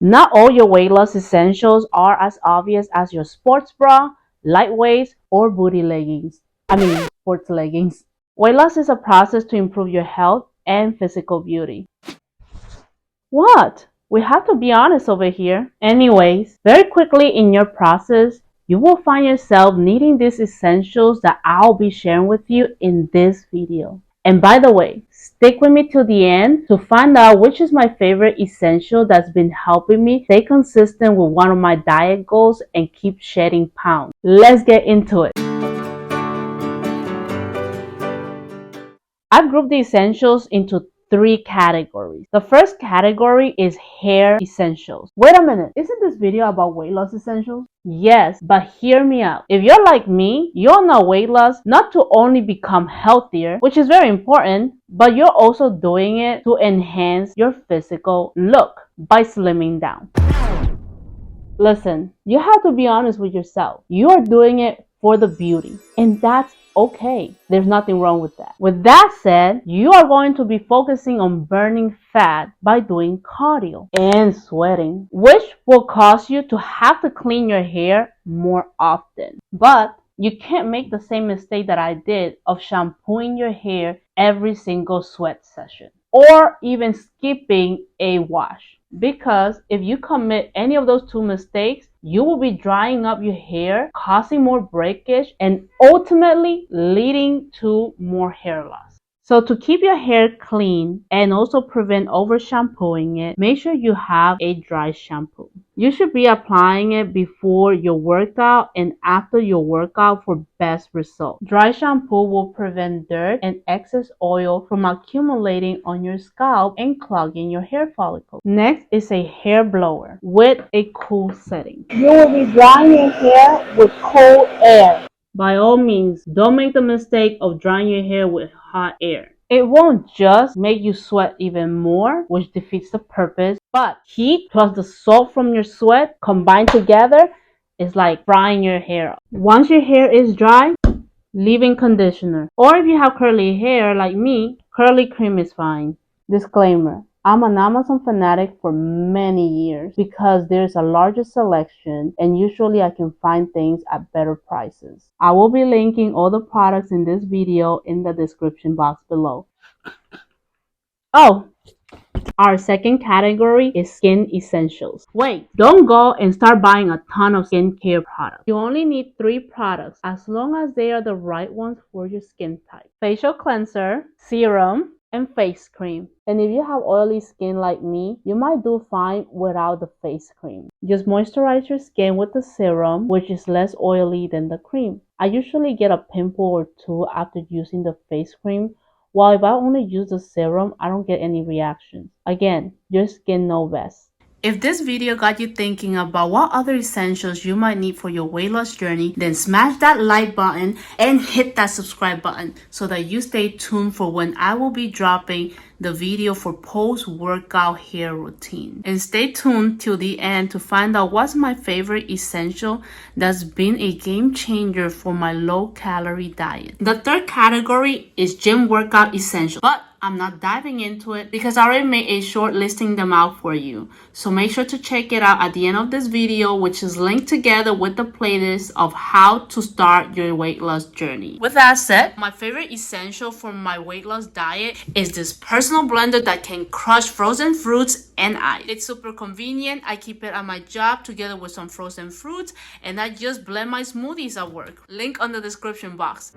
Not all your weight loss essentials are as obvious as your sports bra, lightweights, or booty leggings. Sports leggings. Weight loss is a process to improve your health and physical beauty. What? We have to be honest over here. Anyways, very quickly in your process, you will find yourself needing these essentials that I'll be sharing with you in this video. And by the way, stick with me till the end to find out which is my favorite essential that's been helping me stay consistent with one of my diet goals and keep shedding pounds. Let's get into it. I've grouped the essentials into 3 categories. The first category is hair essentials. Wait a minute, isn't this video about weight loss essentials? Yes, but hear me out. If you're like me, you're on a weight loss not to only become healthier, which is very important, but you're also doing it to enhance your physical look by slimming down. Listen, you have to be honest with yourself. You are doing it for the beauty, and that's okay. There's nothing wrong with that. With that said, you are going to be focusing on burning fat by doing cardio and sweating, which will cause you to have to clean your hair more often. But you can't make the same mistake that I did of shampooing your hair every single sweat session or even skipping a wash. Because if you commit any of those 2 mistakes, you will be drying up your hair, causing more breakage, and ultimately leading to more hair loss. So to keep your hair clean and also prevent over shampooing it, make sure you have a dry shampoo. You should be applying it before your workout and after your workout for best results. Dry shampoo will prevent dirt and excess oil from accumulating on your scalp and clogging your hair follicles. Next is a hair blower with a cool setting. You will be drying your hair with cold air. By all means, don't make the mistake of drying your hair with hot air. It won't just make you sweat even more, which defeats the purpose, but heat plus the salt from your sweat combined together is like frying your hair up. Once your hair is dry, leave-in conditioner. Or if you have curly hair like me, curly cream is fine. Disclaimer. I'm an Amazon fanatic for many years because there's a larger selection and usually I can find things at better prices. I will be linking all the products in this video in the description box below. Oh, our second category is skin essentials. Wait, don't go and start buying a ton of skincare products. You only need 3 products as long as they are the right ones for your skin type. Facial cleanser, serum, and face cream. And if you have oily skin like me, you might do fine without the face cream. Just moisturize your skin with the serum, which is less oily than the cream. I usually get a pimple or 2 after using the face cream, while if I only use the serum, I don't get any reactions. Again, your skin knows best. If this video got you thinking about what other essentials you might need for your weight loss journey, then smash that like button and hit that subscribe button so that you stay tuned for when I will be dropping the video for post-workout hair routine. And stay tuned till the end to find out what's my favorite essential that's been a game changer for my low-calorie diet. The third category is gym workout essentials, but I'm not diving into it because I already made a short listing them out for you. So make sure to check it out at the end of this video, which is linked together with the playlist of how to start your weight loss journey. With that said, my favorite essential for my weight loss diet is this personal blender that can crush frozen fruits and ice. It's super convenient. I keep it at my job together with some frozen fruits and I just blend my smoothies at work. Link on the description box.